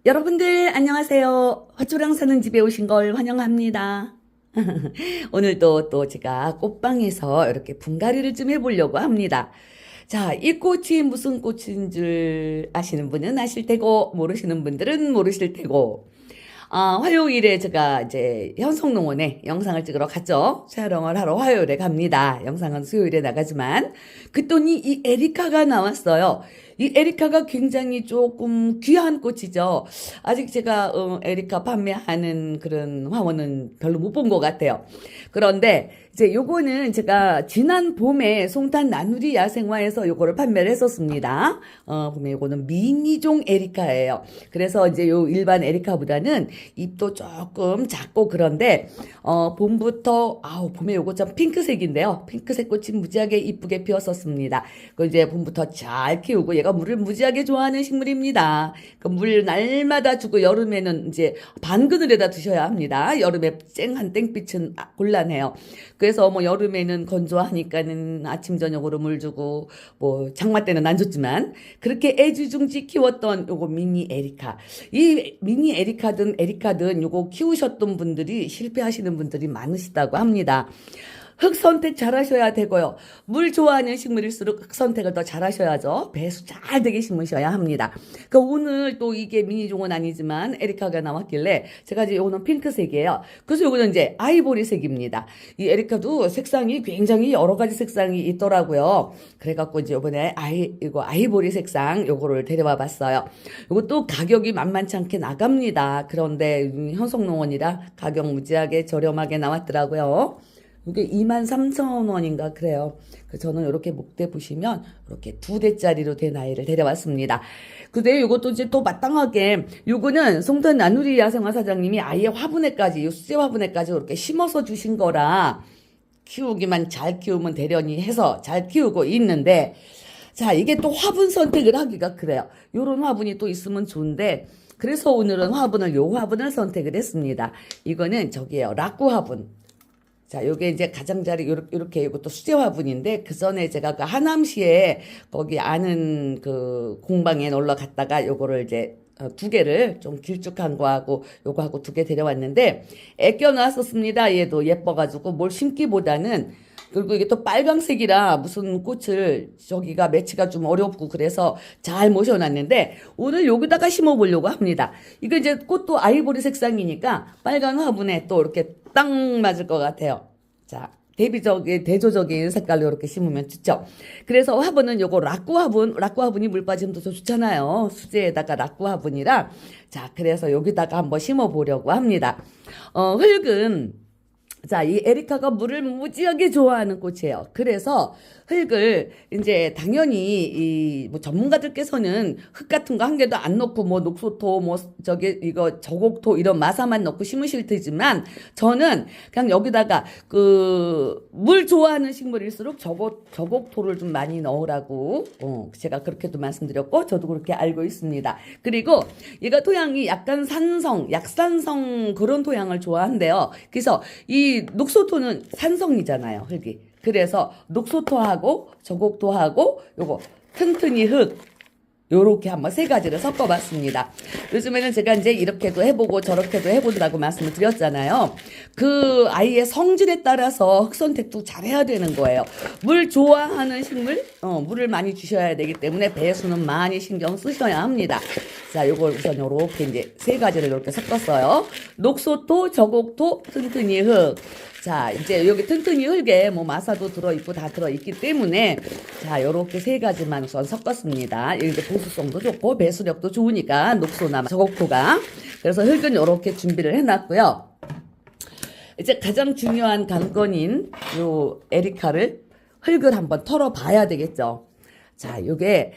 여러분들 안녕하세요. 화초랑 사는 집에 오신 걸 환영합니다. 오늘도 또 제가 꽃방에서 이렇게 분갈이를 좀 해보려고 합니다. 자, 이 꽃이 무슨 꽃인 줄 아시는 분은 아실 테고 모르시는 분들은 모르실 테고, 화요일에 제가 이제 현성농원에 영상을 찍으러 갔죠. 촬영을 하러 화요일에 갑니다. 영상은 수요일에 나가지만 그랬더니 이 에리카가 나왔어요. 이 에리카가 굉장히 조금 귀한 꽃이죠. 아직 제가 에리카 판매하는 그런 화원은 별로 못 본 것 같아요. 그런데 이제 요거는 제가 지난 봄에 송탄 나누리 야생화에서 요거를 판매를 했었습니다. 보면 요거는 미니종 에리카예요. 그래서 이제 요 일반 에리카보다는 잎도 조금 작고 그런데 봄부터 봄에 요거 좀 핑크색인데요. 핑크색 꽃이 무지하게 이쁘게 피었었습니다. 그 이제 봄부터 잘 키우고 얘가 물을 무지하게 좋아하는 식물입니다. 그 물 날마다 주고 여름에는 이제 반그늘에다 두셔야 합니다. 여름에 쨍한 땡빛은 곤란해요. 그래서 뭐 여름에는 건조하니까는 아침 저녁으로 물 주고 뭐 장마 때는 안 줬지만 그렇게 애지중지 키웠던 요거 미니 에리카. 이 미니 에리카든 요거 키우셨던 분들이 실패하시는 분들이 많으시다고 합니다. 흙 선택 잘 하셔야 되고요. 물 좋아하는 식물일수록 흙 선택을 더 잘 하셔야죠. 배수 잘 되게 심으셔야 합니다. 그 오늘 또 이게 미니종은 아니지만 에리카가 나왔길래 제가 이제 요거는 핑크색이에요. 그래서 요거는 이제 아이보리색입니다. 이 에리카도 색상이 굉장히 여러 가지 색상이 있더라고요. 그래갖고 이제 요번에 이거 아이보리 색상 요거를 데려와 봤어요. 요것도 가격이 만만치 않게 나갑니다. 그런데 현성농원이라 가격 무지하게 저렴하게 나왔더라고요. 이게 23,000원인가 그래요. 저는 이렇게 목대 보시면 이렇게 2대짜리로 된 아이를 데려왔습니다. 근데 이것도 이제 또 마땅하게 요거는 송탄 나누리 야생화 사장님이 아예 화분에까지 요 수제 화분에까지 이렇게 심어서 주신 거라 키우기만 잘 키우면 되려니 해서 잘 키우고 있는데 자 이게 또 화분 선택을 하기가 그래요. 요런 화분이 또 있으면 좋은데 그래서 오늘은 요 화분을 선택을 했습니다. 이거는 저기에요. 락구 화분. 자, 요게 이제 가장자리, 요렇게, 이것도 수제 화분인데, 그 전에 제가 그 하남시에 거기 아는 그 공방에 놀러 갔다가 요거를 이제 2개를 좀 길쭉한 거하고 요거하고 2개 데려왔는데, 애껴 놨었습니다. 얘도 예뻐가지고 뭘 심기보다는 그리고 이게 또 빨강색이라 무슨 꽃을 저기가 매치가 좀 어렵고 그래서 잘 모셔놨는데 오늘 여기다가 심어보려고 합니다. 이거 이제 꽃도 아이보리 색상이니까 빨간 화분에 또 이렇게 딱 맞을 것 같아요. 자, 대조적인 색깔로 이렇게 심으면 좋죠. 그래서 화분은 요거 락구 화분이 물 빠지면 더 좋잖아요. 수제에다가 락구 화분이라 자, 그래서 여기다가 한번 심어보려고 합니다. 흙은 자, 이 에리카가 물을 무지하게 좋아하는 꽃이에요. 그래서 흙을 이제 당연히 뭐 전문가들께서는 흙 같은 거 한 개도 안 넣고 뭐 녹소토 뭐 이거 저곡토 이런 마사만 넣고 심으실 테지만 저는 그냥 여기다가 그 물 좋아하는 식물일수록 저곡토를 좀 많이 넣으라고 제가 그렇게도 말씀드렸고 저도 그렇게 알고 있습니다. 그리고 얘가 토양이 약간 약산성 그런 토양을 좋아한대요. 그래서 이 녹소토는 산성이잖아요, 흙이. 그래서 녹소토하고 저곡토하고 요거 튼튼이 흙 요렇게 한번 3가지를 섞어봤습니다. 요즘에는 제가 이제 이렇게도 해보고 저렇게도 해본다고 말씀을 드렸잖아요. 그 아이의 성질에 따라서 흙 선택도 잘해야 되는 거예요. 물 좋아하는 식물, 물을 많이 주셔야 되기 때문에 배수는 많이 신경 쓰셔야 합니다. 자, 요걸 우선 요렇게 이제 3가지를 이렇게 섞었어요. 녹소토, 저곡토, 튼튼이 흙. 자, 이제 여기 튼튼이 흙에 뭐 마사도 들어있고 다 들어있기 때문에 자, 요렇게 3가지만 우선 섞었습니다. 이제 보수성도 좋고 배수력도 좋으니까 녹소나 저곡토가. 그래서 흙은 요렇게 준비를 해놨고요. 이제 가장 중요한 관건인 요 에리카를 흙을 한번 털어봐야 되겠죠. 자, 요게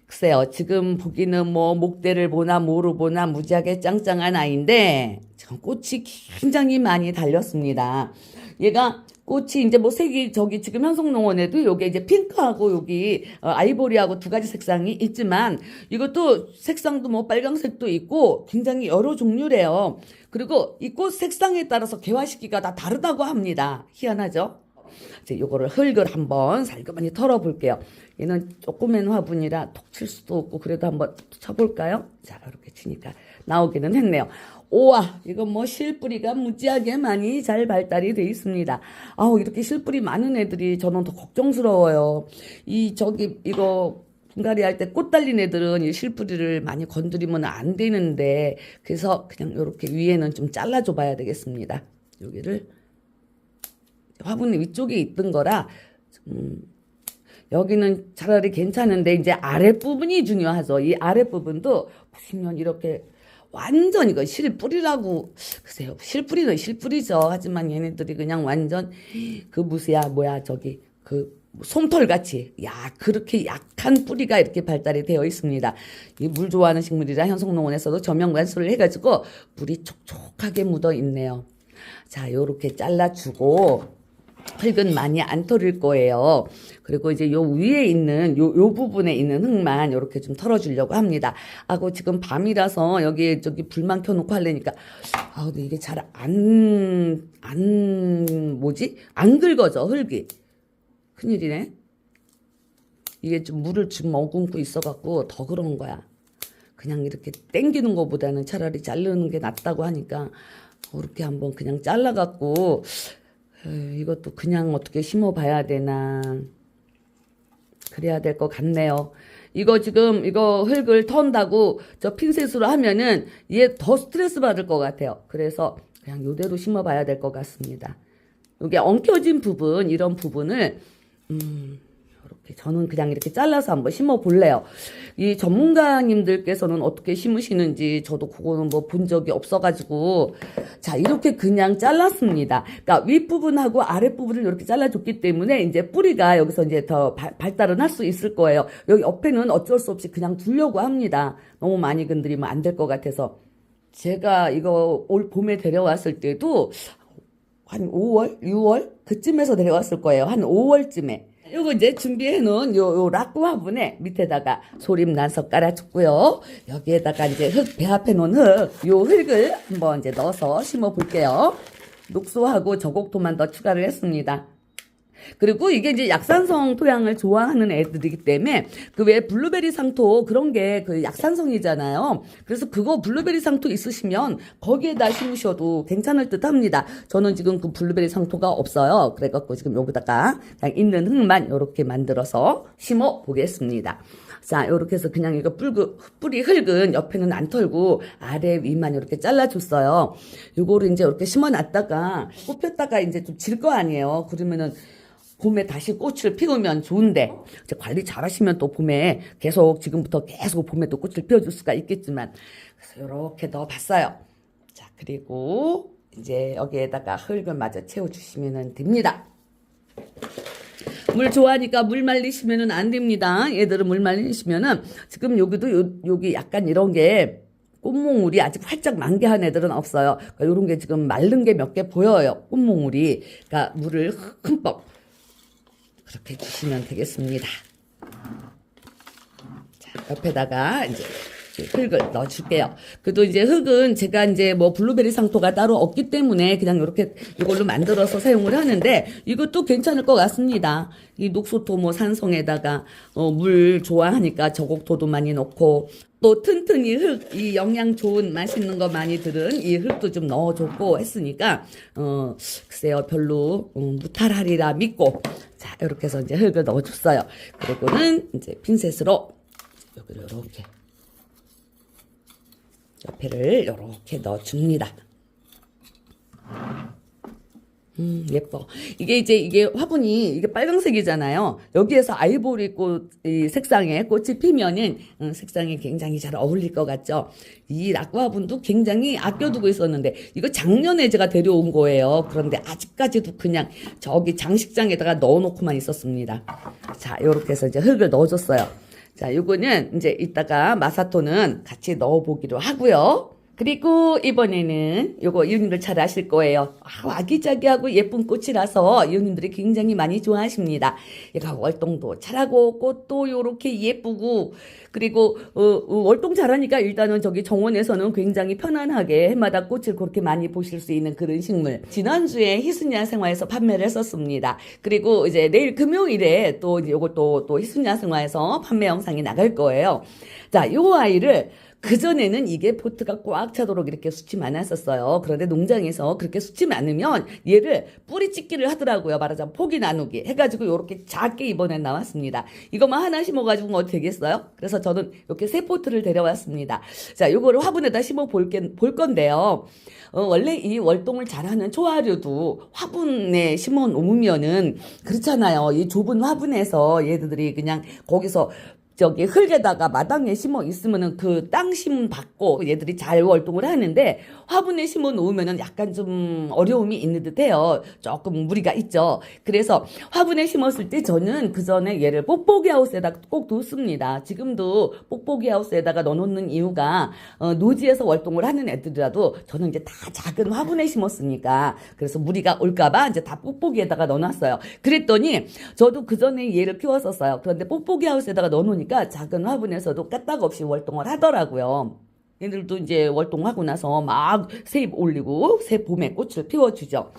글쎄요, 지금 보기는 뭐 목대를 보나 뭐로 보나 무지하게 짱짱한 아이인데 지금 꽃이 굉장히 많이 달렸습니다. 얘가 꽃이 이제 뭐 색이 저기 지금 현성농원에도 요게 이제 핑크하고 여기 아이보리하고 2가지 색상이 있지만 이것도 색상도 뭐 빨강색도 있고 굉장히 여러 종류래요. 그리고 이 꽃 색상에 따라서 개화 시기가 다 다르다고 합니다. 희한하죠? 이제 요거를 흙을 한번 살그머니 털어볼게요. 얘는 조그만 화분이라 톡 칠 수도 없고 그래도 한번 쳐볼까요? 자, 이렇게 치니까 나오기는 했네요. 우와, 이거 뭐 실뿌리가 무지하게 많이 잘 발달이 돼 있습니다. 아우, 이렇게 실뿌리 많은 애들이 저는 더 걱정스러워요. 이거 분갈이 할 때 꽃 달린 애들은 이 실뿌리를 많이 건드리면 안 되는데, 그래서 그냥 이렇게 위에는 좀 잘라줘 봐야 되겠습니다. 여기를 화분 위쪽에 있던 거라, 여기는 차라리 괜찮은데, 이제 아랫부분이 중요하죠. 이 아랫부분도 보시면 이렇게 완전 이거 실뿌리라고, 글쎄요. 실뿌리는 실뿌리죠. 하지만 얘네들이 그냥 완전 솜털같이, 그렇게 약한 뿌리가 이렇게 발달이 되어 있습니다. 이 물 좋아하는 식물이라 현송농원에서도 저명관수를 해가지고 물이 촉촉하게 묻어 있네요. 자, 요렇게 잘라주고, 흙은 많이 안 털릴 거예요. 그리고 이제 요 위에 있는 요 부분에 있는 흙만 요렇게 좀 털어주려고 합니다. 하고 지금 밤이라서 여기에 불만 켜놓고 하려니까, 근데 이게 잘 안 긁어져, 흙이. 큰일이네. 이게 좀 물을 좀 머금고 있어갖고 더 그런 거야. 그냥 이렇게 땡기는 것보다는 차라리 자르는 게 낫다고 하니까, 이렇게 한번 그냥 잘라갖고, 이것도 그냥 어떻게 심어봐야 되나. 그래야 될 것 같네요. 이거 흙을 턴다고 저 핀셋으로 하면은 얘 더 스트레스 받을 것 같아요. 그래서 그냥 요대로 심어봐야 될 것 같습니다. 이게 엉켜진 부분, 이런 부분을, 이렇게 저는 그냥 이렇게 잘라서 한번 심어 볼래요. 이 전문가님들께서는 어떻게 심으시는지 저도 그거는 뭐 본 적이 없어가지고, 자, 이렇게 그냥 잘랐습니다. 그러니까 윗부분하고 아랫부분을 이렇게 잘라줬기 때문에 이제 뿌리가 여기서 이제 더 발달은 할 수 있을 거예요. 여기 옆에는 어쩔 수 없이 그냥 두려고 합니다. 너무 많이 건드리면 안 될 것 같아서. 제가 이거 올 봄에 데려왔을 때도 한 5월, 6월 그쯤에서 데려왔을 거예요. 한 5월쯤에. 요거 이제 준비해 놓은 요 락구 화분에 밑에다가 소림 난석 깔아줬고요. 여기에다가 이제 배합해 놓은 요 흙을 한번 이제 넣어서 심어 볼게요. 녹소하고 저곡토만 더 추가를 했습니다. 그리고 이게 이제 약산성 토양을 좋아하는 애들이기 때문에 그 왜 블루베리 상토 그런 게 그 약산성이잖아요. 그래서 그거 블루베리 상토 있으시면 거기에다 심으셔도 괜찮을 듯 합니다. 저는 지금 그 블루베리 상토가 없어요. 그래갖고 지금 여기다가 그냥 있는 흙만 이렇게 만들어서 심어 보겠습니다. 자, 이렇게 해서 그냥 이거 뿌리 흙은 옆에는 안 털고 아래 위만 이렇게 잘라줬어요. 요거를 이제 이렇게 심어놨다가 꽃 폈다가 이제 좀 질 거 아니에요. 그러면은 봄에 다시 꽃을 피우면 좋은데, 이제 관리 잘 하시면 또 봄에 지금부터 계속 봄에 또 꽃을 피워줄 수가 있겠지만, 그래서 이렇게 넣어봤어요. 자, 그리고 이제 여기에다가 흙을 마저 채워주시면 됩니다. 물 좋아하니까 물 말리시면 안 됩니다. 얘들은 물 말리시면은, 지금 여기도 여기 약간 이런 게, 꽃몽울이 아직 활짝 만개한 애들은 없어요. 그러니까 이런 게 지금 마른 게 몇 개 보여요. 꽃몽울이. 그러니까 물을 흠뻑. 그렇게 주시면 되겠습니다. 자, 옆에다가 이제 흙을 넣어줄게요. 그래도 이제 흙은 제가 이제 뭐 블루베리 상토가 따로 없기 때문에 그냥 이렇게 이걸로 만들어서 사용을 하는데 이것도 괜찮을 것 같습니다. 이 녹소토 뭐 산성에다가 물 좋아하니까 저곡토도 많이 넣고 또 튼튼히 이 영양 좋은 맛있는 거 많이 들은 이 흙도 좀 넣어줬고 했으니까 글쎄요 별로 무탈하리라 믿고 자 이렇게 해서 이제 흙을 넣어줬어요. 그리고는 이제 핀셋으로 여기를 이렇게 옆에를 이렇게 넣어줍니다. 예뻐. 이게 화분이 이게 빨강색이잖아요. 여기에서 아이보리 꽃, 이 색상의 꽃이 피면은, 색상이 굉장히 잘 어울릴 것 같죠? 이 락구 화분도 굉장히 아껴두고 있었는데, 이거 작년에 제가 데려온 거예요. 그런데 아직까지도 그냥 저기 장식장에다가 넣어놓고만 있었습니다. 자, 요렇게 해서 이제 흙을 넣어줬어요. 자, 요거는 이제 이따가 마사토는 같이 넣어보기로 하고요. 그리고 이번에는 요거 이웃님들 잘 아실 거예요. 아기자기하고 예쁜 꽃이라서 이웃님들이 굉장히 많이 좋아하십니다. 얘가 월동도 잘하고 꽃도 요렇게 예쁘고 그리고 월동 잘하니까 일단은 저기 정원에서는 굉장히 편안하게 해마다 꽃을 그렇게 많이 보실 수 있는 그런 식물. 지난주에 희순야생화에서 판매를 했었습니다. 그리고 이제 내일 금요일에 또 요것도 또 희순야생화에서 판매 영상이 나갈 거예요. 자, 요 아이를 그전에는 이게 포트가 꽉 차도록 이렇게 수치 많았었어요. 그런데 농장에서 그렇게 수치 많으면 얘를 뿌리 찢기를 하더라고요. 말하자면 포기 나누기 해가지고 이렇게 작게 이번엔 나왔습니다. 이것만 하나 심어가지고 어떻게 되겠어요? 그래서 저는 이렇게 새 포트를 데려왔습니다. 자, 요거를 화분에다 심어 볼 건데요. 원래 이 월동을 잘하는 초하류도 화분에 심어 놓으면은 그렇잖아요. 이 좁은 화분에서 얘들이 그냥 거기서 저기 흙에다가 마당에 심어 있으면은 그 땅 심 받고 얘들이 잘 월동을 하는데 화분에 심어 놓으면은 약간 좀 어려움이 있는 듯해요. 조금 무리가 있죠. 그래서 화분에 심었을 때 저는 그 전에 얘를 뽁뽁이 하우스에다 꼭 놓습니다. 지금도 뽁뽁이 하우스에다가 넣어놓는 이유가 노지에서 월동을 하는 애들이라도 저는 이제 다 작은 화분에 심었으니까 그래서 무리가 올까봐 이제 다 뽁뽁이에다가 넣어놨어요. 그랬더니 저도 그 전에 얘를 키웠었어요. 그런데 뽁뽁이 하우스에다가 넣어놓으니까 작은 화분에서도 까딱없이 월동을 하더라고요. 얘들도 이제 월동하고 나서 막 새잎 올리고 새 봄에 꽃을 피워주죠.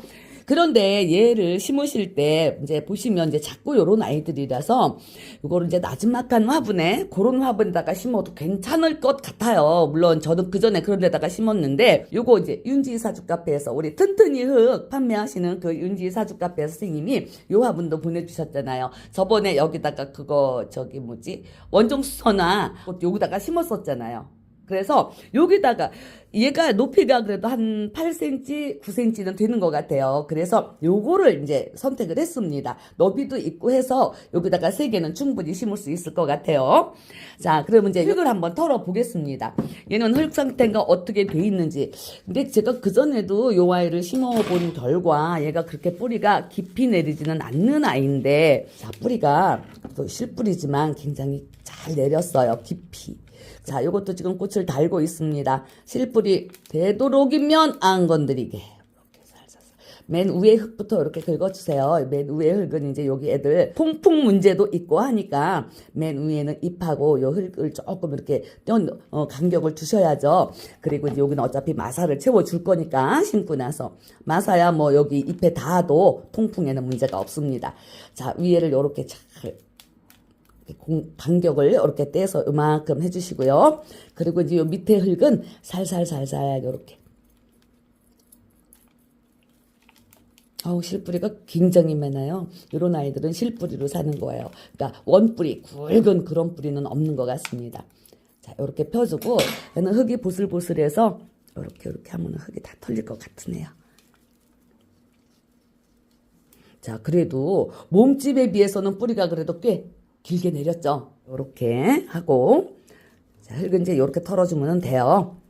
그런데 얘를 심으실 때 이제 보시면 이제 자꾸 요런 아이들이라서 이거를 이제 나지막한 화분에 그런 화분에다가 심어도 괜찮을 것 같아요. 물론 저도 그 전에 그런 데다가 심었는데 요거 이제 윤지 사주 카페에서 우리 튼튼이 흙 판매하시는 그 윤지 사주 카페 선생님이 요 화분도 보내주셨잖아요. 저번에 여기다가 그거 저기 뭐지 원종수서나 여기다가 심었었잖아요. 그래서 여기다가 얘가 높이가 그래도 한 8cm, 9cm는 되는 것 같아요. 그래서 요거를 이제 선택을 했습니다. 너비도 있고 해서 여기다가 3개는 충분히 심을 수 있을 것 같아요. 자, 그러면 이제 흙을 한번 털어 보겠습니다. 얘는 흙 상태가 어떻게 돼 있는지. 근데 제가 그전에도 요 아이를 심어본 결과 얘가 그렇게 뿌리가 깊이 내리지는 않는 아이인데, 자, 뿌리가 또 실뿌리지만 굉장히 잘 내렸어요. 깊이. 자, 요것도 지금 꽃을 달고 있습니다. 실뿌리 되도록이면 안 건드리게. 이렇게 살살. 맨 위에 흙부터 이렇게 긁어주세요. 맨 위에 흙은 이제 여기 애들 통풍 문제도 있고 하니까 맨 위에는 잎하고 요 흙을 조금 이렇게 간격을 두셔야죠. 그리고 이제 여기는 어차피 마사를 채워줄 거니까 심고 나서. 마사야 뭐 여기 잎에 닿아도 통풍에는 문제가 없습니다. 자, 위에를 요렇게 잘 간격을 이렇게 떼서 이만큼 해주시고요. 그리고 이제 요 밑에 흙은 살살살살 이렇게. 실뿌리가 굉장히 많아요. 이런 아이들은 실뿌리로 사는 거예요. 그러니까 원뿌리, 굵은 그런 뿌리는 없는 것 같습니다. 자, 이렇게 펴주고 얘는 흙이 보슬보슬해서 이렇게 하면 흙이 다 털릴 것 같으네요. 자, 그래도 몸집에 비해서는 뿌리가 그래도 꽤 길게 내렸죠. 요렇게 하고, 자, 흙은 이제 요렇게 털어주면 돼요.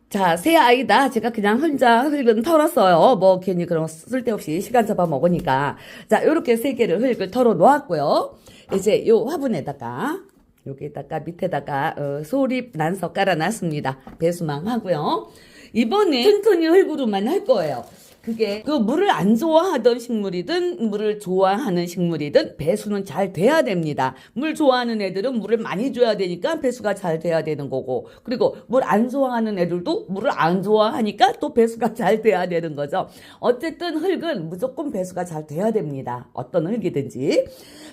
자, 새 아이다. 제가 그냥 혼자 흙은 털었어요. 뭐 괜히 그런 쓸데없이 시간 잡아 먹으니까. 자, 요렇게 3개를 흙을 털어 놓았고요. 이제 요 화분에다가 여기다가 밑에다가 소립 난석 깔아놨습니다. 배수망 하고요. 이번에 튼튼히 흙으로만 할 거예요. 그게 그 물을 안 좋아하던 식물이든 물을 좋아하는 식물이든 배수는 잘 돼야 됩니다. 물 좋아하는 애들은 물을 많이 줘야 되니까 배수가 잘 돼야 되는 거고, 그리고 물 안 좋아하는 애들도 물을 안 좋아하니까 또 배수가 잘 돼야 되는 거죠. 어쨌든 흙은 무조건 배수가 잘 돼야 됩니다. 어떤 흙이든지.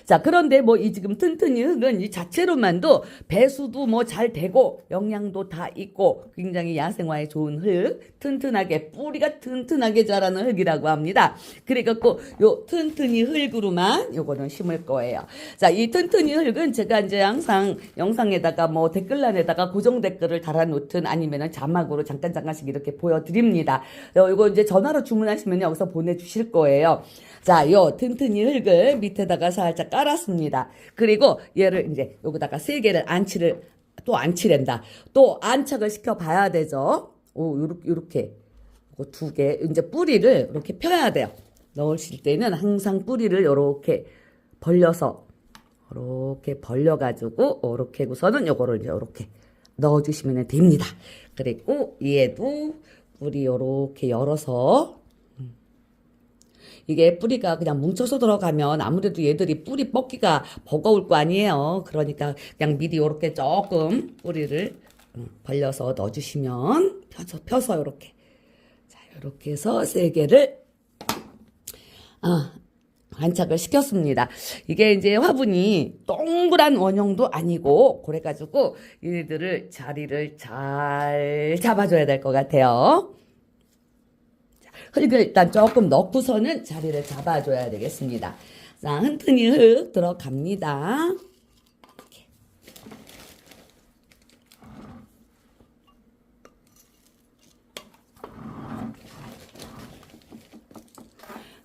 자, 그런데 뭐 이 지금 튼튼이 흙은 이 자체로만도 배수도 뭐 잘 되고 영양도 다 있고 굉장히 야생화에 좋은 흙, 튼튼하게 뿌리가 튼튼하게 자라는 흙이라고 합니다. 그래갖고 요 튼튼이 흙으로만 요거는 심을 거예요. 자, 이 튼튼이 흙은 제가 이제 항상 영상에다가 뭐 댓글란에다가 고정 댓글을 달아놓든 아니면은 자막으로 잠깐씩 이렇게 보여드립니다. 이거 이제 전화로 주문하시면 여기서 보내주실 거예요. 자, 요 튼튼이 흙을 밑에다가 살짝 깔았습니다. 그리고 얘를 이제 여기다가 3개를 안치랜다. 또 안착을 시켜 봐야 되죠. 요렇게. 2개. 이제 뿌리를 이렇게 펴야 돼요. 넣으실 때는 항상 뿌리를 이렇게 벌려서, 이렇게 벌려가지고, 이렇게 우선은 요거를 이제 이렇게 넣어주시면 됩니다. 그리고 얘도 뿌리 이렇게 열어서, 이게 뿌리가 그냥 뭉쳐서 들어가면 아무래도 얘들이 뿌리 뻗기가 버거울 거 아니에요. 그러니까 그냥 미리 이렇게 조금 뿌리를 벌려서 넣어주시면 펴서 이렇게. 자, 이렇게 해서 3개를 안착을 시켰습니다. 이게 이제 화분이 동그란 원형도 아니고 그래가지고 얘네들을 자리를 잘 잡아줘야 될 것 같아요. 흙을 일단 조금 넣고서는 자리를 잡아줘야 되겠습니다. 자, 튼튼히 흙 들어갑니다.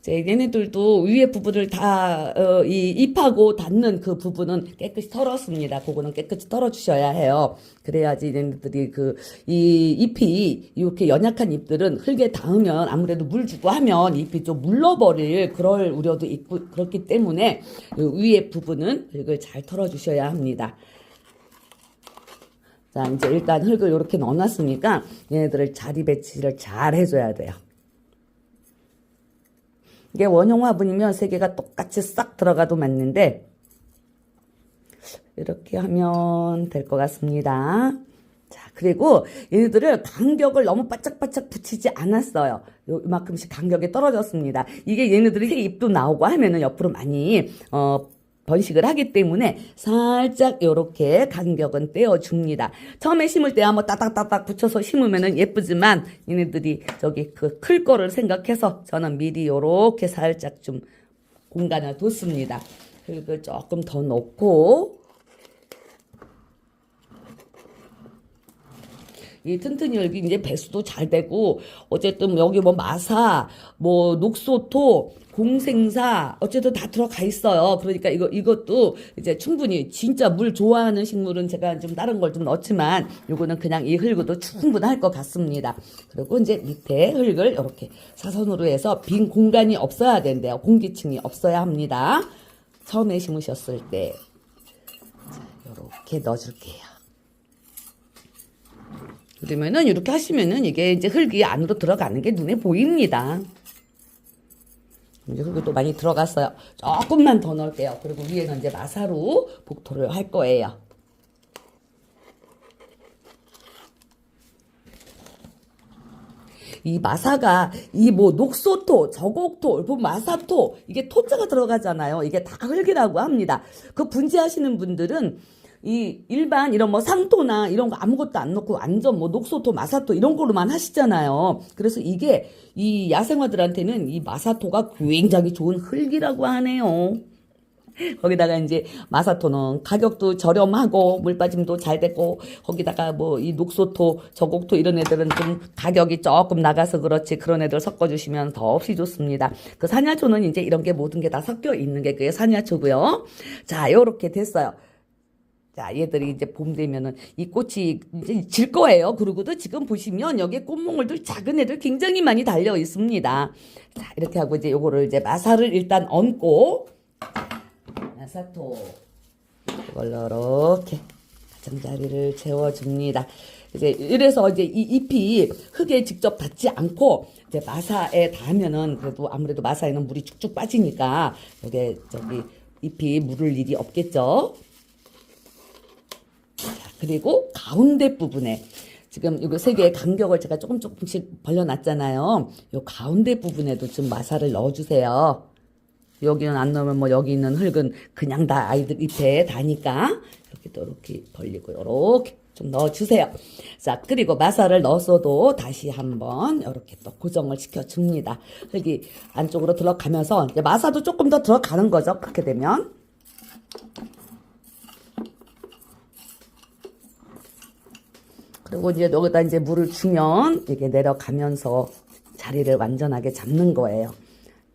얘네들도 위에 부분을 다, 이 잎하고 닿는 그 부분은 깨끗이 털었습니다. 그거는 깨끗이 털어주셔야 해요. 그래야지 얘네들이 이 잎이, 이렇게 연약한 잎들은 흙에 닿으면 아무래도 물 주고 하면 잎이 좀 물러버릴 그럴 우려도 있고, 그렇기 때문에 위에 부분은 흙을 잘 털어주셔야 합니다. 자, 이제 일단 흙을 이렇게 넣어놨으니까 얘네들을 자리 배치를 잘 해줘야 돼요. 이게 원형 화분이면 세 개가 똑같이 싹 들어가도 맞는데 이렇게 하면 될 것 같습니다. 자, 그리고 얘네들을 간격을 너무 바짝바짝 붙이지 않았어요. 요만큼씩 간격이 떨어졌습니다. 이게 얘네들이 새 잎도 나오고 하면은 옆으로 많이 번식을 하기 때문에 살짝 요렇게 간격은 떼어줍니다. 처음에 심을 때야 뭐 따닥따닥 붙여서 심으면은 예쁘지만 얘네들이 저기 클 거를 생각해서 저는 미리 요렇게 살짝 좀 공간을 뒀습니다. 흙을 조금 더 넣고 이 튼튼이 열기 이제 배수도 잘 되고 어쨌든 여기 뭐 마사 뭐 녹소토 공생사 어쨌든 다 들어가 있어요. 그러니까 이것도 이제 충분히 진짜 물 좋아하는 식물은 제가 좀 다른 걸 좀 넣지만 요거는 그냥 이 흙으로도 충분할 것 같습니다. 그리고 이제 밑에 흙을 이렇게 사선으로 해서 빈 공간이 없어야 된대요. 공기층이 없어야 합니다. 처음에 심으셨을 때 이렇게 넣어줄게요. 그러면은 이렇게 하시면은 이게 이제 흙이 안으로 들어가는 게 눈에 보입니다. 이제 흙이 또 많이 들어갔어요. 조금만 더 넣을게요. 그리고 위에는 이제 마사로 복토를 할 거예요. 이 마사가 이 뭐 녹소토, 저곡토, 마사토 이게 토자가 들어가잖아요. 이게 다 흙이라고 합니다. 그 분지하시는 분들은 이 일반 이런 뭐 상토나 이런 거 아무것도 안 넣고 완전 뭐 녹소토, 마사토 이런 거로만 하시잖아요. 그래서 이게 이 야생화들한테는 이 마사토가 굉장히 좋은 흙이라고 하네요. 거기다가 이제 마사토는 가격도 저렴하고 물빠짐도 잘 되고 거기다가 뭐 이 녹소토, 저곡토 이런 애들은 좀 가격이 조금 나가서 그렇지 그런 애들 섞어주시면 더없이 좋습니다. 그 산야초는 이제 이런 게 모든 게 다 섞여 있는 게 그게 산야초고요. 자, 요렇게 됐어요. 자, 얘들이 이제 봄 되면은 이 꽃이 이제 질 거예요. 그리고도 지금 보시면 여기에 꽃몽울들 작은 애들 굉장히 많이 달려 있습니다. 자, 이렇게 하고 이제 요거를 이제 마사를 일단 얹고 마사토 이걸로 이렇게 가장자리를 채워줍니다. 이제 이래서 이제 이 잎이 흙에 직접 닿지 않고 이제 마사에 닿으면은 그래도 아무래도 마사에는 물이 쭉쭉 빠지니까 여기 저기 잎이 물을 일이 없겠죠. 그리고 가운데 부분에 지금 이거 세 개의 간격을 제가 조금씩 벌려놨잖아요. 요 가운데 부분에도 좀 마사를 넣어주세요. 여기는 안 넣으면 뭐 여기 있는 흙은 그냥 다 아이들 잎에 다니까 이렇게 또 이렇게 벌리고 이렇게 좀 넣어주세요. 자, 그리고 마사를 넣었어도 다시 한번 이렇게 또 고정을 시켜줍니다. 흙이 안쪽으로 들어가면서 이제 마사도 조금 더 들어가는 거죠. 그렇게 되면. 그리고 이제 여기다 이제 물을 주면 이게 내려가면서 자리를 완전하게 잡는 거예요.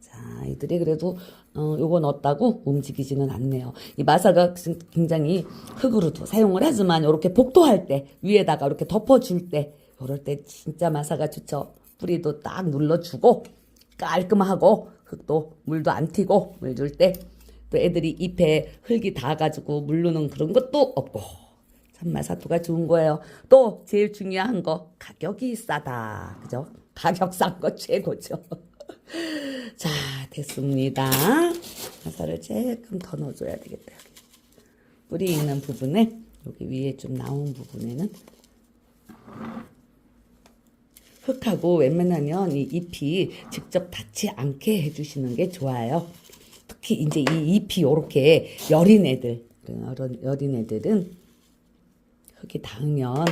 자, 이들이 그래도 요거 넣었다고 움직이지는 않네요. 이 마사가 굉장히 흙으로도 사용을 하지만 이렇게 복토할 때 위에다가 이렇게 덮어줄 때 이럴 때 진짜 마사가 좋죠. 뿌리도 딱 눌러주고 깔끔하고 흙도 물도 안 튀고 물 줄 때 또 애들이 잎에 흙이 닿아가지고 물르는 그런 것도 없고 참 마사토가 좋은 거예요. 또 제일 중요한 거 가격이 싸다. 그죠? 가격 싼 거 최고죠. 자, 됐습니다. 마사를 조금 더 넣어줘야 되겠다. 뿌리 있는 부분에 여기 위에 좀 나온 부분에는 흙하고 웬만하면 이 잎이 직접 닿지 않게 해주시는 게 좋아요. 특히 이제 이 잎이 요렇게 여린 애들, 여린 애들은 흙이 닿으면,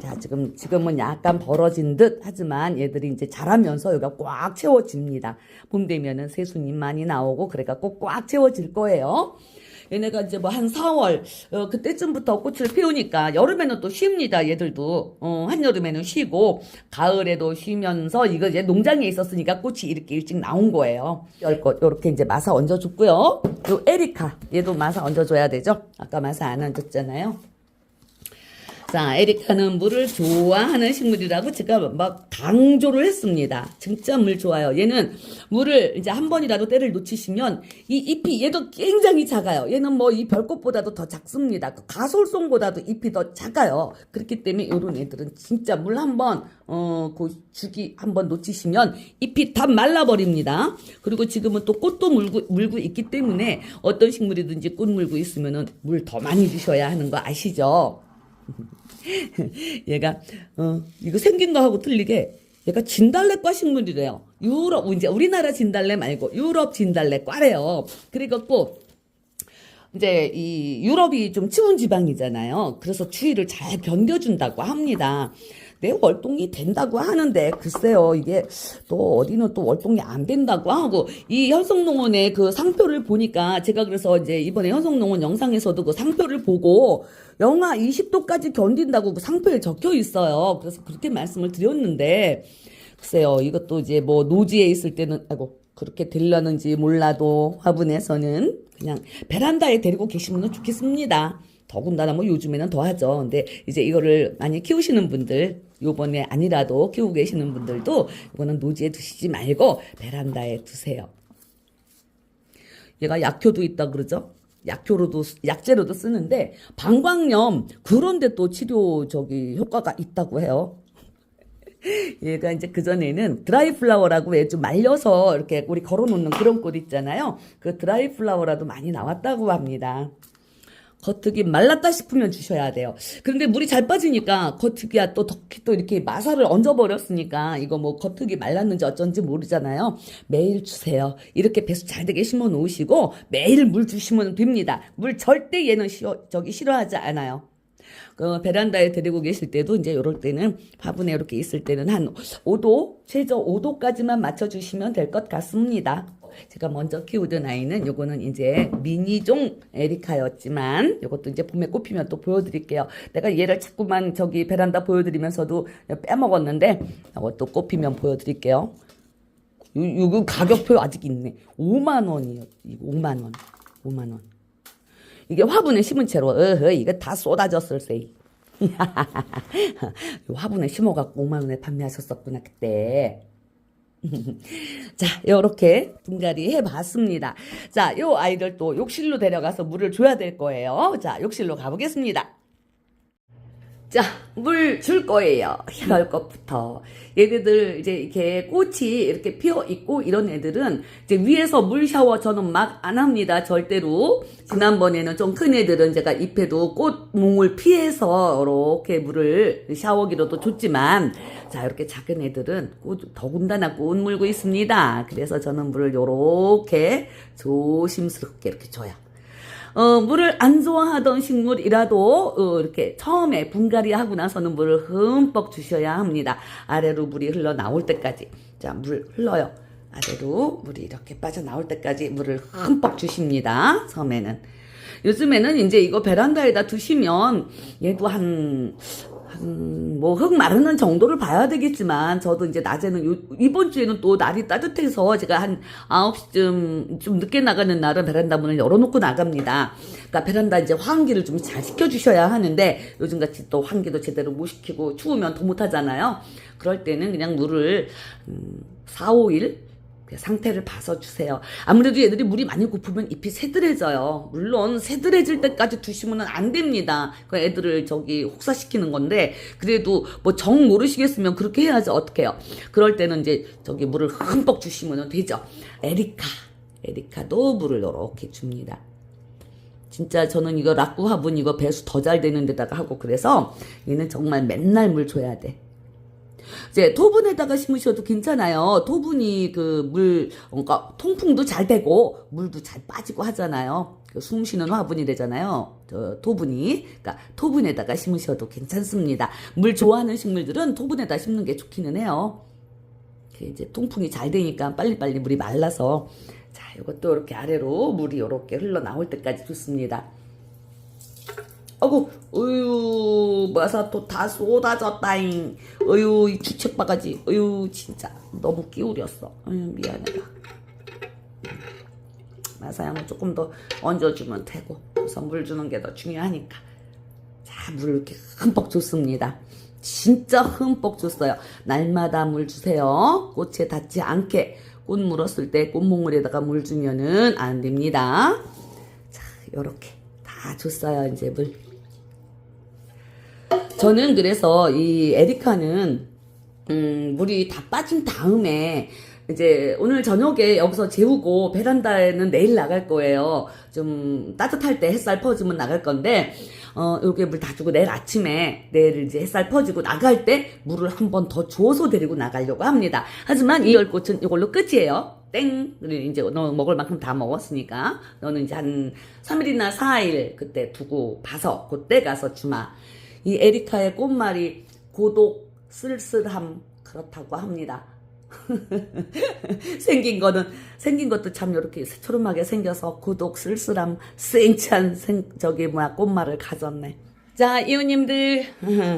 자, 지금은 약간 벌어진 듯 하지만 얘들이 이제 자라면서 여기가 꽉 채워집니다. 봄 되면은 새순잎 많이 나오고, 그러니까 꼭 꽉 채워질 거예요. 얘네가 이제 뭐 한 4월, 그때쯤부터 꽃을 피우니까 여름에는 또 쉽니다. 얘들도. 한여름에는 쉬고, 가을에도 쉬면서 이거 이제 농장에 있었으니까 꽃이 이렇게 일찍 나온 거예요. 요렇게 이제 마사 얹어줬고요. 요 에리카, 얘도 마사 얹어줘야 되죠. 아까 마사 안 얹었잖아요. 자, 에리카는 물을 좋아하는 식물이라고 제가 막 강조를 했습니다. 진짜 물 좋아요. 얘는 물을 이제 한 번이라도 때를 놓치시면 이 잎이 얘도 굉장히 작아요. 얘는 뭐 이 별꽃보다도 더 작습니다. 가솔송보다도 잎이 더 작아요. 그렇기 때문에 이런 애들은 진짜 물 한 번, 그 주기 한 번 놓치시면 잎이 다 말라버립니다. 그리고 지금은 또 꽃도 물고 있기 때문에 어떤 식물이든지 꽃 물고 있으면은 물 더 많이 주셔야 하는 거 아시죠? 얘가 이거 생긴 거하고 틀리게 얘가 진달래과 식물이래요. 이제 우리나라 진달래 말고 유럽 진달래과래요. 그래갖고 이제 이 유럽이 좀 추운 지방이잖아요. 그래서 추위를 잘 견뎌준다고 합니다. 내 월동이 된다고 하는데 글쎄요, 이게 또 어디는 또 월동이 안 된다고 하고, 이 현성농원의 그 상표를 보니까 제가 그래서 이제 이번에 현성농원 영상에서도 그 상표를 보고 영하 20도까지 견딘다고 그 상표에 적혀 있어요. 그래서 그렇게 말씀을 드렸는데 글쎄요, 이것도 이제 뭐 노지에 있을 때는 그렇게 되려는지 몰라도 화분에서는 그냥 베란다에 데리고 계시면 좋겠습니다. 더군다나 뭐 요즘에는 더 하죠. 근데 이제 이거를 많이 키우시는 분들, 요번에 아니라도 키우고 계시는 분들도 이거는 노지에 두시지 말고 베란다에 두세요. 얘가 약효도 있다 그러죠. 약재로도 쓰는데 방광염 그런데 또 치료 효과가 있다고 해요. 얘가 이제 그전에는 드라이 플라워라고 왜 좀 말려서 이렇게 우리 걸어놓는 그런 꽃 있잖아요. 그 드라이 플라워라도 많이 나왔다고 합니다. 겉흙이 말랐다 싶으면 주셔야 돼요. 그런데 물이 잘 빠지니까 겉흙이야 또 이렇게 마사를 얹어버렸으니까 이거 뭐 겉흙이 말랐는지 어쩐지 모르잖아요. 매일 주세요. 이렇게 배수 잘 되게 심어 놓으시고 매일 물 주시면 됩니다. 물 절대 얘는 싫어하지 않아요. 그 베란다에 데리고 계실 때도 이제 이럴 때는 화분에 이렇게 있을 때는 한 5도, 최저 5도까지만 맞춰주시면 될 것 같습니다. 제가 먼저 키우던 아이는 요거는 이제 미니종 에리카였지만 요것도 이제 봄에 꽃피면 또 보여드릴게요. 내가 얘를 자꾸만 베란다 보여드리면서도 빼먹었는데 요것도 꽃피면 보여드릴게요. 요거 가격표 아직 있네. 5만 원이에요. 이거 5만 원. 5만 원. 이게 화분에 심은 채로 이거 다 쏟아졌을세. 화분에 심어갖고 5만 원에 판매하셨었구나 그때. 자, 요렇게 분갈이 해봤습니다. 자, 요 아이들 또 욕실로 데려가서 물을 줘야 될 거예요. 자, 욕실로 가보겠습니다. 자, 물 줄 거예요. 이럴 것부터. 얘네들 이제 이렇게 꽃이 이렇게 피어 있고 이런 애들은 이제 위에서 물 샤워 저는 막 안 합니다. 절대로. 지난번에는 좀 큰 애들은 제가 잎에도 꽃몽을 피해서 이렇게 물을 샤워기로도 줬지만 자, 이렇게 작은 애들은 더군다나 꽃 물고 있습니다. 그래서 저는 물을 요렇게 조심스럽게 이렇게 줘요. 물을 안 좋아하던 식물이라도 이렇게 처음에 분갈이 하고 나서는 물을 흠뻑 주셔야 합니다. 아래로 물이 흘러나올 때까지. 자, 물 흘러요. 아래로 물이 이렇게 빠져나올 때까지 물을 흠뻑 주십니다. 처음에는. 요즘에는 이제 이거 베란다에다 두시면 얘도 뭐 흙 마르는 정도를 봐야 되겠지만 저도 이제 낮에는 이번 주에는 또 날이 따뜻해서 제가 한 9시쯤 좀 늦게 나가는 날은 베란다 문을 열어놓고 나갑니다. 그러니까 베란다 이제 환기를 좀 잘 시켜주셔야 하는데 요즘같이 또 환기도 제대로 못 시키고 추우면 더 못하잖아요. 그럴 때는 그냥 물을 4, 5일 상태를 봐서 주세요. 아무래도 얘들이 물이 많이 고프면 잎이 새들해져요. 물론 새들해질 때까지 두시면 안 됩니다. 그 애들을 혹사시키는 건데 그래도 뭐 정 모르시겠으면 그렇게 해야지 어떡해요. 그럴 때는 이제 물을 흠뻑 주시면 되죠. 에리카도 물을 이렇게 줍니다. 진짜 저는 이거 락구 화분 이거 배수 더 잘 되는 데다가 하고 그래서 얘는 정말 맨날 물 줘야 돼. 이제 토분에다가 심으셔도 괜찮아요. 토분이 그러니까 통풍도 잘 되고 물도 잘 빠지고 하잖아요. 숨 쉬는 화분이 되잖아요. 토분이. 그러니까 토분에다가 심으셔도 괜찮습니다. 물 좋아하는 식물들은 토분에다 심는 게 좋기는 해요. 이제 통풍이 잘 되니까 빨리빨리 물이 말라서. 자, 이것도 이렇게 아래로 물이 이렇게 흘러나올 때까지 뒀습니다. 아이고, 어유, 마사토 다 쏟아졌다잉. 어유, 이 주책바가지. 어유, 진짜 너무 끼우렸어. 어유, 미안해라. 마사양은 조금 더 얹어주면 되고, 우선 물 주는 게 더 중요하니까. 자, 물 이렇게 흠뻑 줬습니다. 진짜 흠뻑 줬어요. 날마다 물 주세요. 꽃에 닿지 않게. 꽃 물었을 때 꽃몽울에다가 물 주면은 안 됩니다. 자, 요렇게 다 줬어요. 이제 물. 저는 그래서 이 에리카는 물이 다 빠진 다음에 이제 오늘 저녁에 여기서 재우고 베란다에는 내일 나갈 거예요. 좀 따뜻할 때 햇살 퍼지면 나갈 건데 요게 물 다 주고 내일 이제 햇살 퍼지고 나갈 때 물을 한 번 더 줘서 데리고 나가려고 합니다. 하지만 이 열꽃은 이걸로 끝이에요. 땡. 이제 너 먹을 만큼 다 먹었으니까 너는 이제 한 3일이나 4일 그때 두고 봐서 그때 가서 주마. 이 에리카의 꽃말이 고독, 쓸쓸함 그렇다고 합니다. 생긴 것도 참 이렇게 새초롬하게 생겨서 고독, 쓸쓸함, 센찬 꽃말을 가졌네. 자, 이웃님들,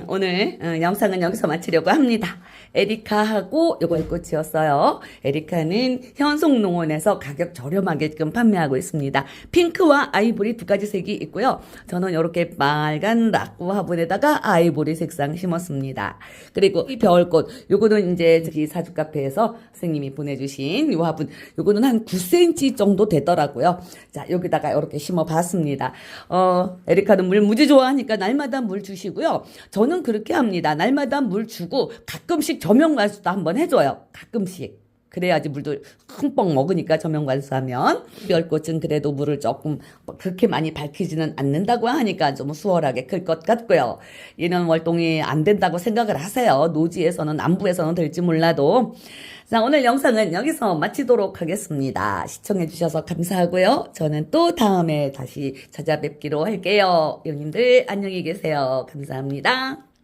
오늘 영상은 여기서 마치려고 합니다. 에리카하고 요거 꽃이었어요. 에리카는 현송농원에서 가격 저렴하게끔 판매하고 있습니다. 핑크와 아이보리 두 가지 색이 있고요. 저는 이렇게 빨간 라꾸 화분에다가 아이보리 색상 심었습니다. 그리고 이 겨울꽃, 요거는 이제 저기 사주 카페에서 선생님이 보내주신 요 화분, 요거는 한 9cm 정도 되더라고요. 자, 여기다가 이렇게 심어봤습니다. 에리카는 물 무지 좋아하니까 날마다 물 주시고요. 저는 그렇게 합니다. 날마다 물 주고 가끔씩 저명관수도 한번 해줘요. 가끔씩. 그래야지 물도 흠뻑 먹으니까 저명관수하면. 별꽃은 그래도 물을 조금 그렇게 많이 밝히지는 않는다고 하니까 좀 수월하게 클 것 같고요. 얘는 월동이 안 된다고 생각을 하세요. 노지에서는 남부에서는 될지 몰라도. 자, 오늘 영상은 여기서 마치도록 하겠습니다. 시청해주셔서 감사하고요. 저는 또 다음에 다시 찾아뵙기로 할게요. 여러분들 안녕히 계세요. 감사합니다.